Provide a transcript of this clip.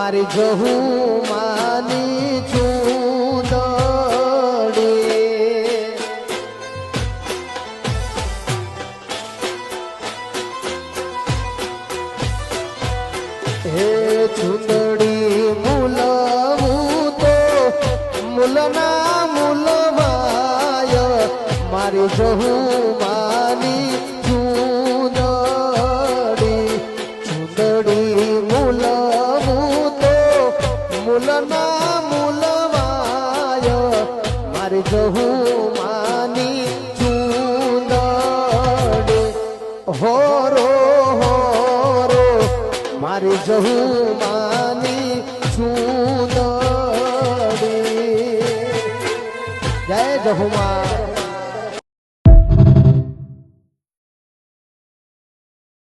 મારી જહુમાની ચૂંદડી હે ચૂંદડી મૂલવું તો મૂલના મૂલવાય મારી જહુમાની ચૂંદડી ચૂંદડી મૂલવું તો મૂલના મૂલવાય મારી જહુમાની ચૂંદડી હોરો હોરો મારી જહુમાની ચૂંદડી જય જહુમા